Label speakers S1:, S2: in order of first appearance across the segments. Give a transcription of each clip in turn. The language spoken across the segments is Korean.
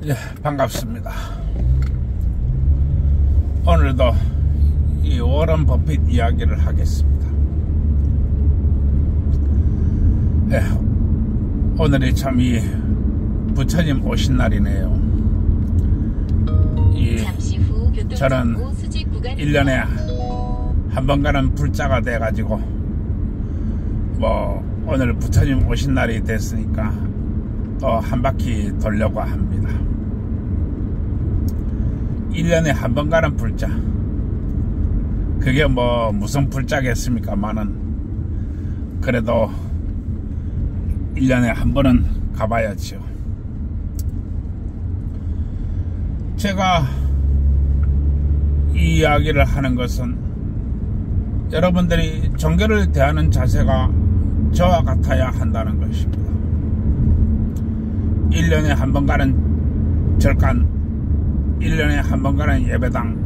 S1: 예, 반갑습니다. 오늘도 이 워런 버핏 이야기를 하겠습니다. 예, 오늘이 참 이 부처님 오신 날이네요. 저는 1년에 한 번 가는 불자가 돼가지고 오늘 부처님 오신 날이 됐으니까 또 한 바퀴 돌려고 합니다. 1년에 한 번 가는 불자, 그게 무슨 불자겠습니까만은 그래도 1년에 한 번은 가봐야죠. 제가 이 이야기를 하는 것은 여러분들이 종교를 대하는 자세가 저와 같아야 한다는 것입니다. 1년에 한 번 가는 절간, 1년에 한 번 가는 예배당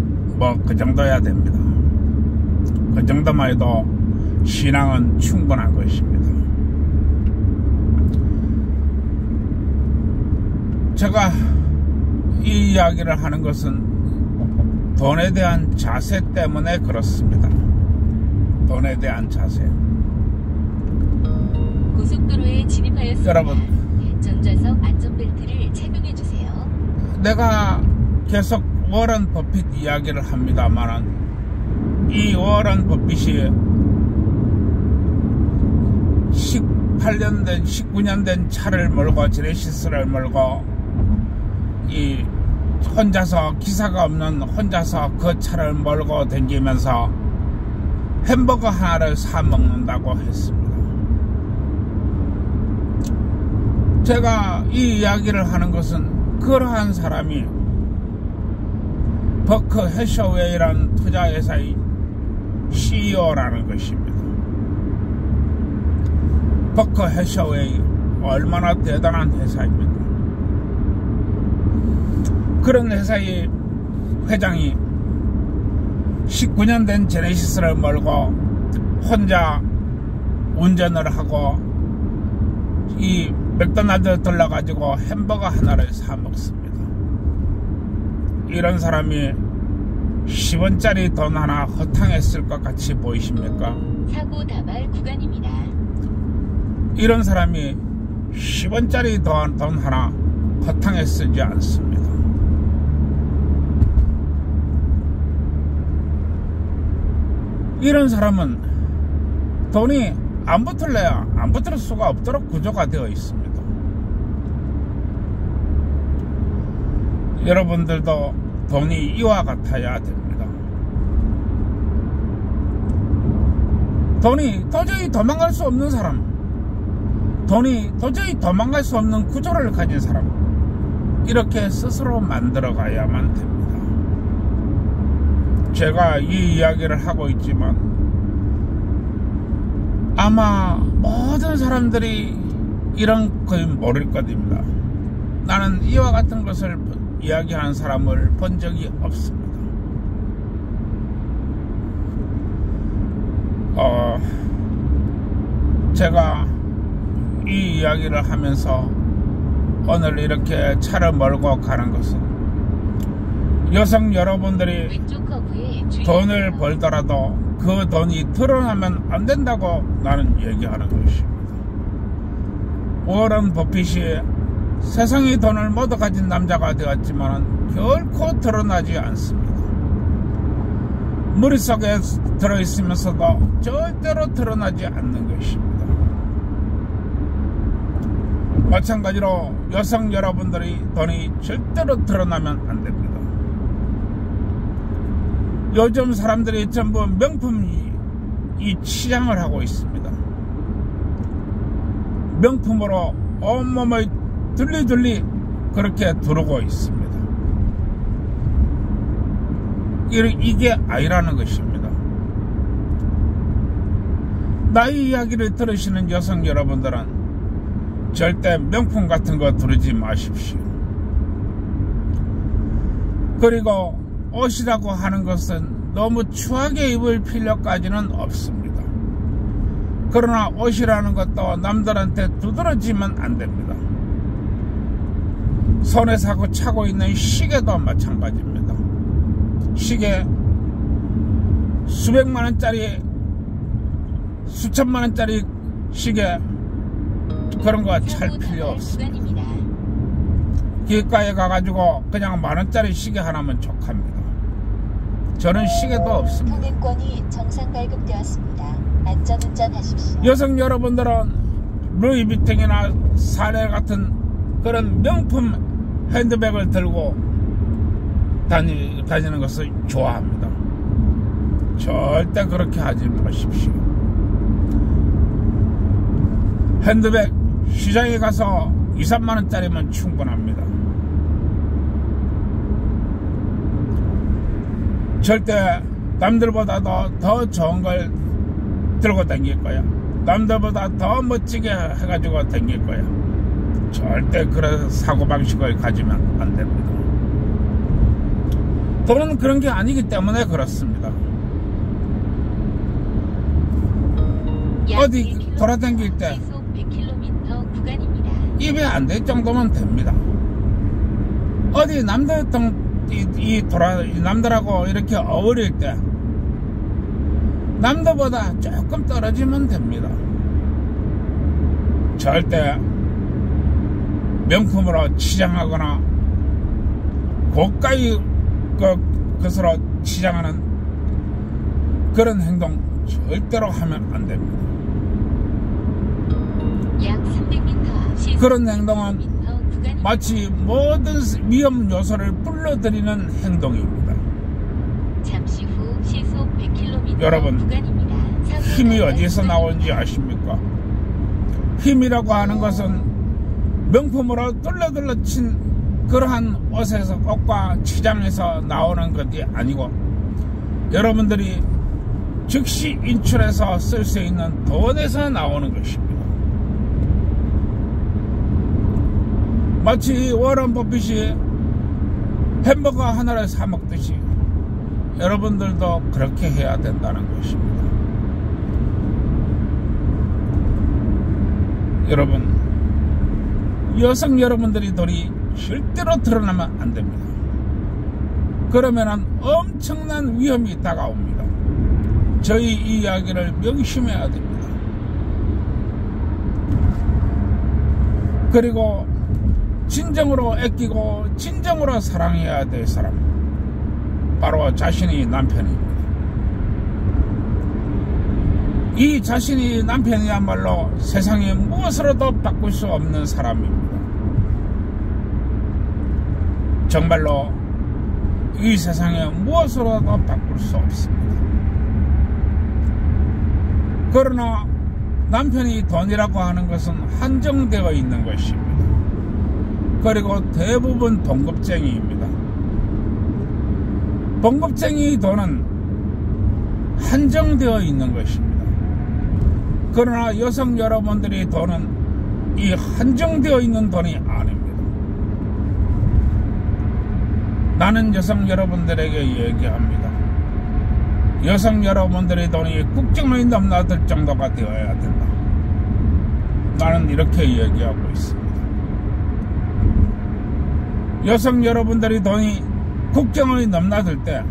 S1: 그 정도야 됩니다. 그 정도만 해도 신앙은 충분한 것입니다. 제가 이 이야기를 하는 것은 돈에 대한 자세 때문에 그렇습니다. 돈에 대한 자세.
S2: 고속도로에 진입하였습니다.
S1: 여러분,
S2: 전좌석 안전벨트를 착용해 주세요. 내가
S1: 계속 워런 버핏 이야기를 합니다만, 이 워런 버핏이 18년 된 19년 된 차를 몰고, 제네시스를 몰고 이 혼자서, 기사가 없는 혼자서 그 차를 몰고 다니면서 햄버거 하나를 사 먹는다고 했습니다. 제가 이 이야기를 하는 것은 그러한 사람이 버크 해셔웨이라는 투자회사의 CEO라는 것입니다. 버크 해셔웨이, 얼마나 대단한 회사입니까? 그런 회사의 회장이 19년 된 제네시스를 몰고 혼자 운전을 하고 이 맥도날드 들러가지고 햄버거 하나를 사 먹습니다. 이런 사람이 10원짜리 돈 하나 허탕했을 것 같이 보이십니까?
S2: 사고 다발 구간입니다.
S1: 이런 사람이 10원짜리 돈 하나 허탕에 쓰지 않습니다. 이런 사람은 돈이 안 붙을래야 안 붙을 수가 없도록 구조가 되어 있습니다. 여러분들도 돈이 이와 같아야 됩니다. 돈이 도저히 도망갈 수 없는 사람, 돈이 도저히 도망갈 수 없는 구조를 가진 사람, 이렇게 스스로 만들어 가야만 됩니다. 제가 이 이야기를 하고 있지만 아마 모든 사람들이 이런 거의 모를 것입니다. 나는 이와 같은 것을 이야기하는 사람을 본 적이 없습니다. 제가 이 이야기를 하면서 오늘 이렇게 차를 몰고 가는 것은 여성 여러분들이 돈을 벌더라도 그 돈이 드러나면 안 된다고 나는 얘기하는 것입니다. 워런 버핏이 세상의 돈을 모두 가진 남자가 되었지만 결코 드러나지 않습니다. 머릿속에 들어있으면서도 절대로 드러나지 않는 것입니다. 마찬가지로 여성 여러분들의 돈이 절대로 드러나면 안 됩니다. 요즘 사람들이 전부 명품 이 치장을 하고 있습니다. 명품으로 온몸을 둘리둘리 그렇게 두르고 있습니다. 이게 아니라는 것입니다. 나의 이야기를 들으시는 여성 여러분들은 절대 명품 같은 거 두르지 마십시오. 그리고 옷이라고 하는 것은 너무 추하게 입을 필요까지는 없습니다. 그러나 옷이라는 것도 남들한테 두드러지면 안 됩니다. 손에 차고 있는 시계도 마찬가지입니다. 시계 수백만원짜리 수천만원짜리 시계 그런 거 찰 필요 없습니다. 길가에 가가지고 그냥 만원짜리 시계 하나면 족합니다. 저는 시계도 없습니다.
S2: 통행권이 정상 발급되었습니다. 안전운전하십시오.
S1: 여성 여러분들은 루이비통이나 사넬 같은 그런 명품 핸드백을 들고 다니는 것을 좋아합니다. 절대 그렇게 하지 마십시오. 핸드백 시장에 가서 2, 3만원짜리면 충분합니다. 절대 남들보다도 더 좋은 걸 들고 다닐 거야. 남들보다 더 멋지게 해가지고 다닐 거야. 절대 그런 사고방식을 가지면 안 됩니다. 돈은 그런 게 아니기 때문에 그렇습니다. 어디 돌아다닐 때 입에 안 될 정도면 됩니다. 어디 남들하고 이렇게 어울릴 때 남들보다 조금 떨어지면 됩니다. 절대 명품으로 치장하거나 고가의 것으로 치장하는 그런 행동 절대로 하면 안 됩니다.
S2: 약 300m
S1: 그런 행동은 마치 모든 위험 요소를 불러들이는 행동입니다.
S2: 잠시 후 시속 100km
S1: 여러분,
S2: 구간입니다.
S1: 힘이 어디서 나오는지 아십니까? 힘이라고 하는 것은 명품으로 둘러둘러 친 그러한 옷과 치장에서 나오는 것이 아니고 여러분들이 즉시 인출해서 쓸 수 있는 돈에서 나오는 것입니다. 마치 워런 버핏이 햄버거 하나를 사 먹듯이 여러분들도 그렇게 해야 된다는 것입니다. 여러분, 여성 여러분들이 돈이 절대로 드러나면 안 됩니다. 그러면은 엄청난 위험이 다가옵니다. 저희 이 이야기를 명심해야 됩니다. 그리고 진정으로 아끼고 진정으로 사랑해야 될 사람, 바로 자신이 남편입니다. 이 자신이 남편이야말로 세상에 무엇으로도 바꿀 수 없는 사람입니다. 정말로 이 세상에 무엇으로도 바꿀 수 없습니다. 그러나 남편이 돈이라고 하는 것은 한정되어 있는 것입니다. 그리고 대부분 봉급쟁이입니다. 봉급쟁이 돈은 한정되어 있는 것입니다. 그러나 여성 여러분들의 돈은 이 한정되어 있는 돈이 아닙니다. 나는 여성 여러분들에게 얘기합니다. 여성 여러분들의 돈이 국정을 넘나들 정도가 되어야 된다. 나는 이렇게 얘기하고 있습니다. 여성 여러분들의 돈이 국정을 넘나들 때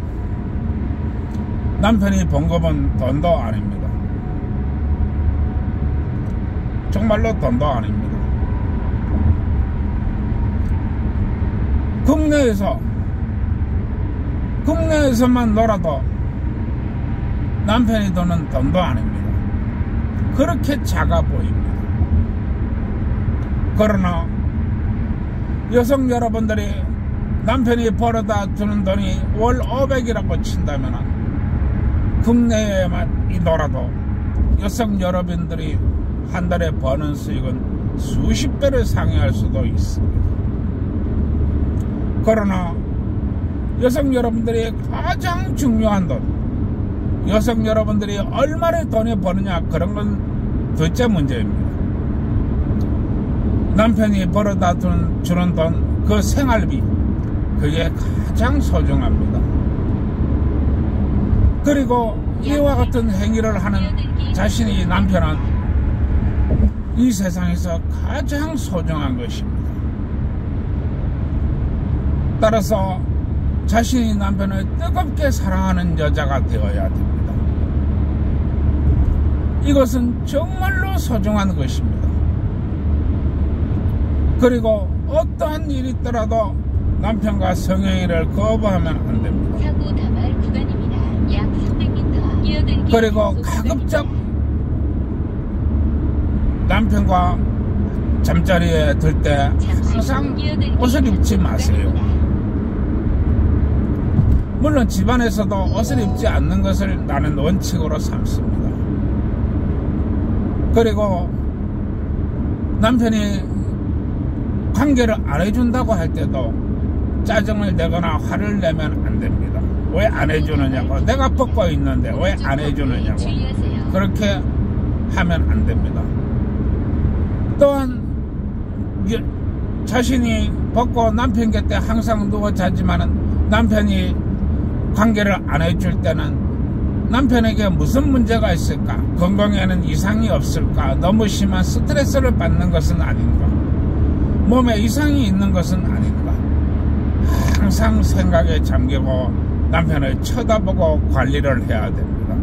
S1: 남편이 봉급은 돈도 아닙니다. 정말로 돈도 아닙니다. 국내에서만 놀아도 남편이 돈은 돈도 아닙니다. 그렇게 작아 보입니다. 그러나 여성 여러분들이 남편이 벌어다 주는 돈이 월 500이라고 친다면 국내에만 놀아도 여성 여러분들이 한 달에 버는 수익은 수십 배를 상회할 수도 있습니다. 그러나 여성 여러분들이 가장 중요한 돈, 여성 여러분들이 얼마나 돈을 버느냐, 그런 건 둘째 문제입니다. 남편이 벌어다 주는 돈, 그 생활비, 그게 가장 소중합니다. 그리고 이와 같은 행위를 하는 자신이 남편은 이 세상에서 가장 소중한 것입니다. 따라서 자신이 남편을 뜨겁게 사랑하는 여자가 되어야 됩니다. 이것은 정말로 소중한 것입니다. 그리고 어떠한 일이 있더라도 남편과 성행위를 거부하면 안 됩니다.
S2: 사고 다발 구간입니다. 약 300m 이어들기.
S1: 그리고 가급적 남편과 잠자리에 들 때 항상 옷을 입지 마세요. 물론 집안에서도 옷을 입지 않는 것을 나는 원칙으로 삼습니다. 그리고 남편이 관계를 안 해준다고 할 때도 짜증을 내거나 화를 내면 안 됩니다. 왜 안 해주느냐고, 내가 벗고 있는데 왜 안 해주느냐고, 그렇게 하면 안 됩니다. 또한 자신이 벗고 남편 곁에 항상 누워 자지만은 남편이 관계를 안 해줄 때는 남편에게 무슨 문제가 있을까, 건강에는 이상이 없을까, 너무 심한 스트레스를 받는 것은 아닌가, 몸에 이상이 있는 것은 아닌가, 항상 생각에 잠기고 남편을 쳐다보고 관리를 해야 됩니다.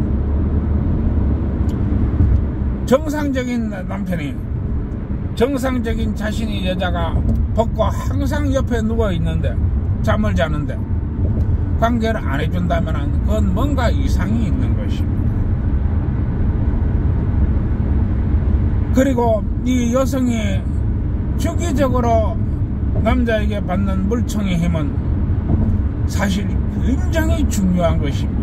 S1: 정상적인 남편이, 정상적인 자신이 여자가 벗고 항상 옆에 누워 있는데, 잠을 자는데 관계를 안 해준다면 그건 뭔가 이상이 있는 것입니다. 그리고 이 여성이 주기적으로 남자에게 받는 물총의 힘은 사실 굉장히 중요한 것입니다.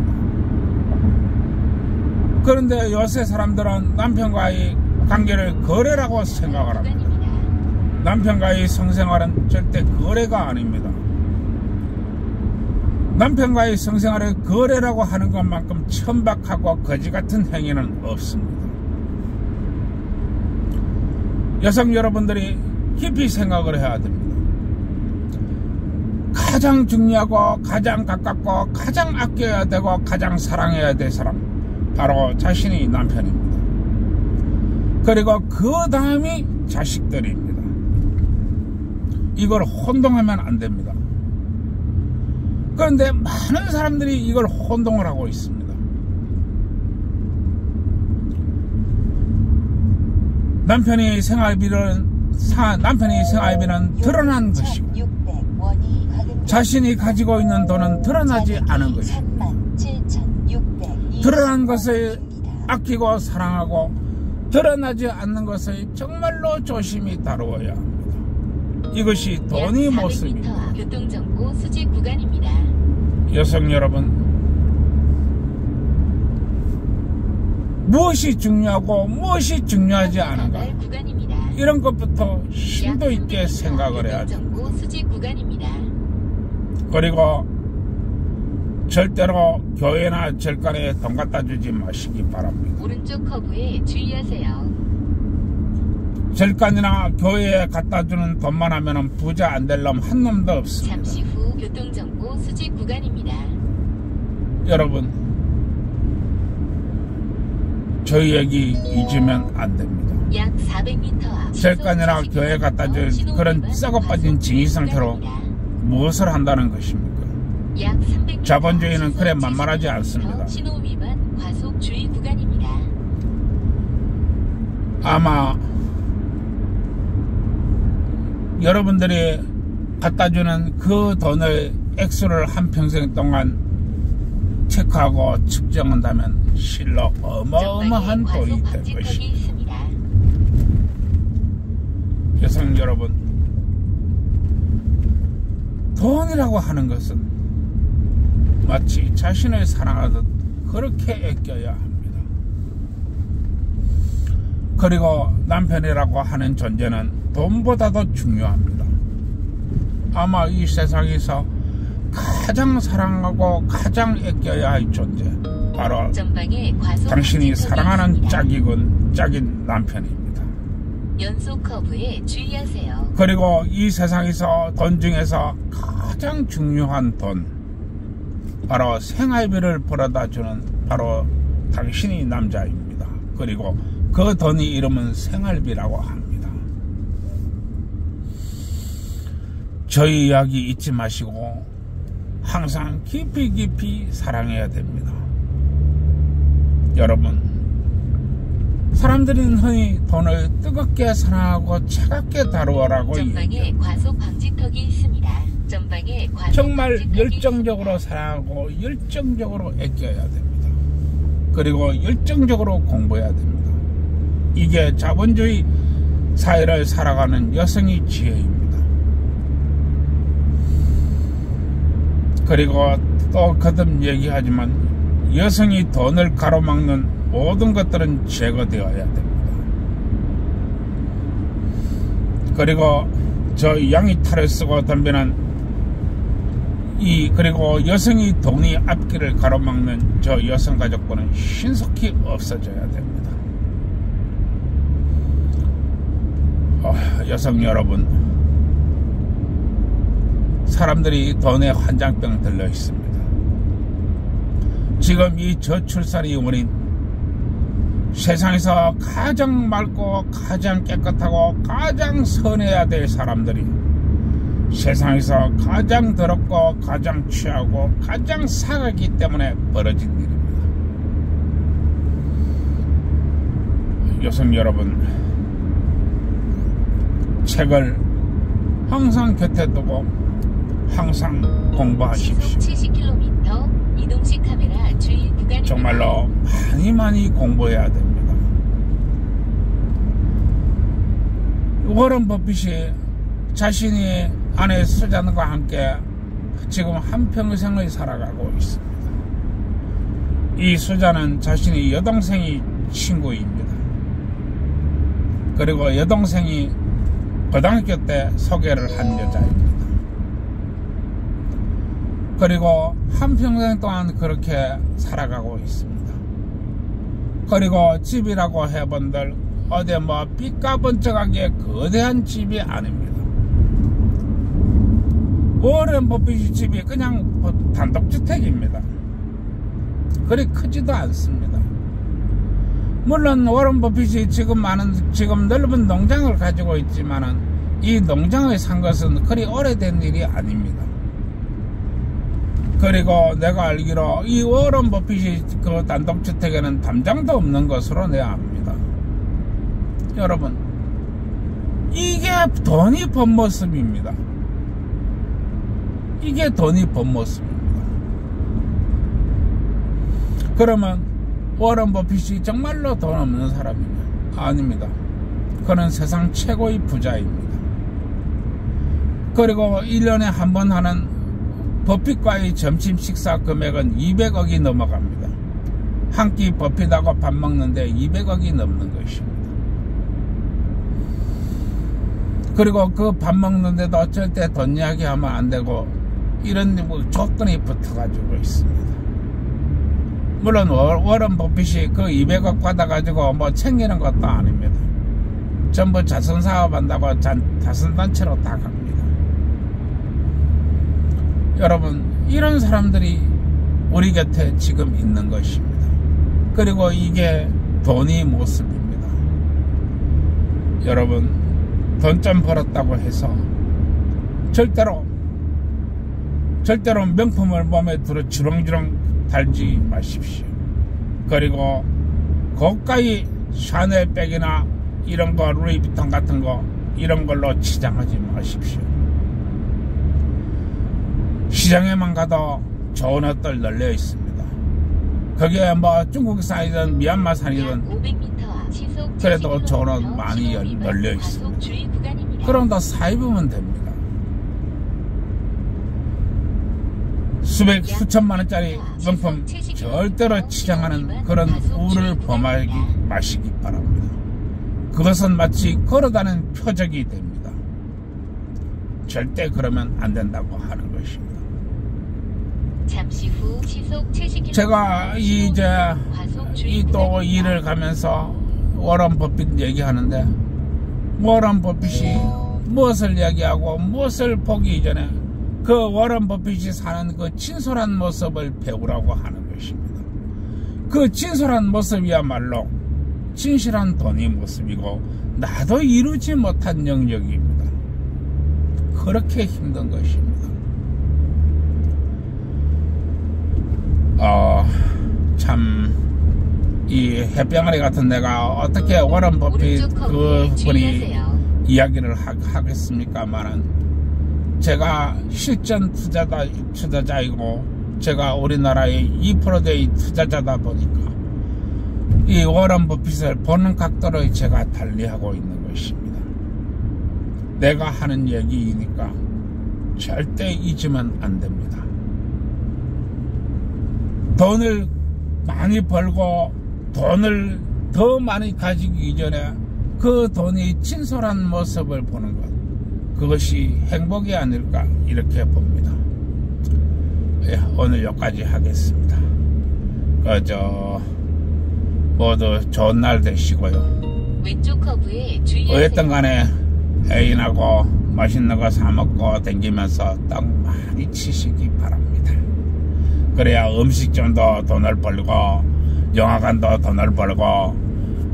S1: 그런데 요새 사람들은 남편과의 관계를 거래라고 생각을 합니다. 남편과의 성생활은 절대 거래가 아닙니다. 남편과의 성생활을 거래라고 하는 것만큼 천박하고 거지같은 행위는 없습니다. 여성 여러분들이 깊이 생각을 해야 됩니다. 가장 중요하고 가장 가깝고 가장 아껴야 되고 가장 사랑해야 될 사람, 바로 자신이 남편입니다. 그리고 그 다음이 자식들입니다. 이걸 혼동하면 안 됩니다. 그런데 많은 사람들이 이걸 혼동을 하고 있습니다. 남편이 생활비는 드러난 것이고 자신이 가지고 있는 돈은 드러나지 않은 것입니다. 드러난 것을 아끼고 사랑하고 드러나지 않는 것을 정말로 조심히 다루어야 합니다. 이것이 돈의 모습입니다.
S2: 교통정보 수직 구간입니다.
S1: 여성 여러분, 무엇이 중요하고 무엇이 중요하지 않은가, 이런 것부터 심도 있게 생각을 해야 됩니다. 그리고 절대로 교회나 절간에 돈 갖다 주지 마시기 바랍니다.
S2: 오른쪽 커브에 주의하세요.
S1: 절간이나 교회에 갖다 주는 돈만 하면 부자 안 될 놈 한 놈도 없습니다.
S2: 잠시 후 교통정보 수직 구간입니다.
S1: 여러분, 저희 얘기 잊으면 안 됩니다.
S2: 약 400m 앞
S1: 절간이나 교회에 갖다 줄 그런 썩어 빠진 징이 상태로 무엇을 한다는 것입니까?
S2: 약 300m
S1: 자본주의는 그래 만만하지 않습니다.
S2: 신호 위반 과속 주의 구간입니다.
S1: 아마 여러분들이 갖다주는 그 돈의 액수를 한평생 동안 체크하고 측정한다면 실로 어마어마한 돈이 될 것입니다. 여성 여러분, 돈이라고 하는 것은 마치 자신을 사랑하듯 그렇게 아껴야 합니다. 그리고 남편이라고 하는 존재는 돈보다도 중요합니다. 아마 이 세상에서 가장 사랑하고 가장 아껴야 할 존재, 바로 당신이 사랑하는 짝인 남편입니다.
S2: 연속 커브에 주의하세요.
S1: 그리고 이 세상에서 돈 중에서 가장 중요한 돈, 바로 생활비를 벌어다 주는 바로 당신이 남자입니다. 그리고 그 돈이 이름은 생활비라고 합니다. 저희 이야기 잊지 마시고 항상 깊이 깊이 사랑해야 됩니다. 여러분, 사람들은 흔히 돈을 뜨겁게 사랑하고 차갑게 다루어라고
S2: 전방에 과속 방지턱이 있습니다. 전방에 과속
S1: 정말
S2: 방지턱이
S1: 열정적으로
S2: 있습니다.
S1: 사랑하고 열정적으로 아껴야 됩니다. 그리고 열정적으로 공부해야 됩니다. 이게 자본주의 사회를 살아가는 여성의 지혜입니다. 그리고 또 거듭 얘기하지만 여성이 돈을 가로막는 모든 것들은 제거되어야 됩니다. 그리고 저 양이 탈을 쓰고 덤비는 그리고 여성이 돈이 앞길을 가로막는 저 여성 가족부는 신속히 없어져야 됩니다. 여성 여러분, 사람들이 돈에 환장병 들려 있습니다. 지금 이 저출산의 원인, 세상에서 가장 맑고 가장 깨끗하고 가장 선해야 될 사람들이 세상에서 가장 더럽고 가장 취하고 가장 사악하기 때문에 벌어진 일입니다. 여성 여러분, 책을 항상 곁에 두고 항상 공부하십시오.
S2: 70km 이동식 카메라 주의 구간입니다.
S1: 정말로 많이 공부해야 됩니다. 워런 버핏이 자신이 아내 수잔과 함께 지금 한평생을 살아가고 있습니다. 이 수잔은 자신의 여동생이 친구입니다. 그리고 여동생이 고등학교 때 소개를 한 여자입니다. 그리고 한평생 동안 그렇게 살아가고 있습니다. 그리고 집이라고 해본들 어디 삐까번쩍하게 거대한 집이 아닙니다. 워런 버핏이 집이 그냥 단독주택입니다. 그리 크지도 않습니다. 물론 워런 버핏이 지금 넓은 농장을 가지고 있지만은 이 농장을 산 것은 그리 오래된 일이 아닙니다. 그리고 내가 알기로 이 워런 버핏이 그 단독주택에는 담장도 없는 것으로 내가 압니다. 여러분, 이게 돈이 본 모습입니다. 이게 돈이 본 모습입니다. 그러면 워런 버핏이 정말로 돈 없는 사람이냐? 아닙니다. 그는 세상 최고의 부자입니다. 그리고 1년에 한 번 하는 버핏과의 점심 식사 금액은 200억이 넘어갑니다. 한 끼 버핏하고 밥 먹는데 200억이 넘는 것입니다. 그리고 그 밥 먹는데도 절대 돈 이야기하면 안 되고 이런 조건이 붙어가지고 있습니다. 물론 워런 버핏이 그 200억 받아가지고 챙기는 것도 아닙니다. 전부 자선사업 한다고 자선단체로 다 갑니다. 여러분, 이런 사람들이 우리 곁에 지금 있는 것입니다. 그리고 이게 돈의 모습입니다. 여러분, 돈 좀 벌었다고 해서 절대로 명품을 몸에 들어 주렁주렁 달지 마십시오. 그리고 고가의 샤넬백이나 이런 거, 루이비통 같은 거 이런 걸로 치장하지 마십시오. 시장에만 가도 좋은 옷들 널려 있습니다. 거기에 중국산이든 미얀마산이든 그래도 좋은 옷 많이 널려 있습니다. 그럼 다 사입으면 됩니다. 수천만 원짜리 명품 절대로 치장하는 그런 우를 범하지 마시기 바랍니다. 그것은 마치 걸어다니는 표적이 됩니다. 절대 그러면 안 된다고 하는 것입니다.
S2: 잠시 후 시속 70km
S1: 제가 또 일을 가면서 워런 버핏 얘기하는데, 워런 버핏이 무엇을 얘기하고 무엇을 보기 이전에 그 워런 버핏이 사는 그 진솔한 모습을 배우라고 하는 것입니다. 그 진솔한 모습이야말로 진실한 돈의 모습이고 나도 이루지 못한 영역입니다. 그렇게 힘든 것입니다. 참 이 해병아리 같은 데가 어떻게 워런 버핏 그 분이 이야기를 하겠습니까만은, 제가 실전 투자자이고 제가 우리나라의 2%의 투자자다 보니까 이 워런 버핏을 보는 각도를 제가 달리하고 있는 것입니다. 내가 하는 얘기이니까 절대 잊으면 안 됩니다. 돈을 많이 벌고 돈을 더 많이 가지기 이전에 그 돈이 진솔한 모습을 보는 것, 그것이 행복이 아닐까 이렇게 봅니다. 예, 오늘 여기까지 하겠습니다. 모두 좋은 날 되시고요.
S2: 왼쪽 커브에 주의하세요.
S1: 어쨌든 간에 애인하고 맛있는 거 사 먹고 댕기면서 떡 많이 치시기 바랍니다. 그래야 음식점도 돈을 벌고 영화관도 돈을 벌고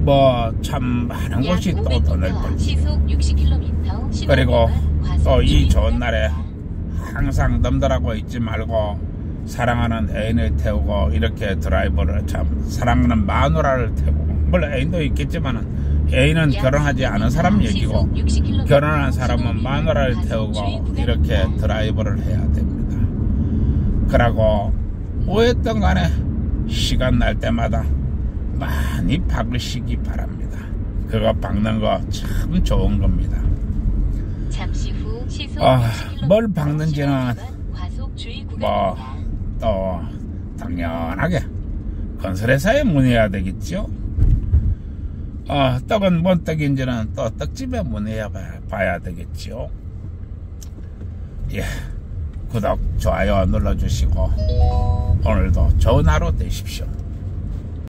S1: 뭐 참 많은 곳이 또 돈을 벌고,
S2: 시속 60km,
S1: 그리고 또 이 좋은 날에 항상 넘들하고 있지 말고 사랑하는 애인을 태우고 이렇게 드라이브를, 참 사랑하는 마누라를 태우고, 물론 애인도 있겠지만 애인은 결혼하지 않은 사람 얘기고 결혼한 사람은 마누라를 태우고 이렇게 드라이브를 해야 됩니다. 그러고 뭐했던 간에 시간 날 때마다 많이 박으시기 바랍니다. 그거 박는 거 참 좋은 겁니다.
S2: 잠시 후 시속
S1: 뭘 박는지는 뭐 또 당연하게 건설회사에 문의해야 되겠죠. 떡은 뭔 떡인지는 또 떡집에 문의해 봐야 되겠죠. 예, 구독, 좋아요 눌러주시고 오늘도 좋은 하루 되십시오.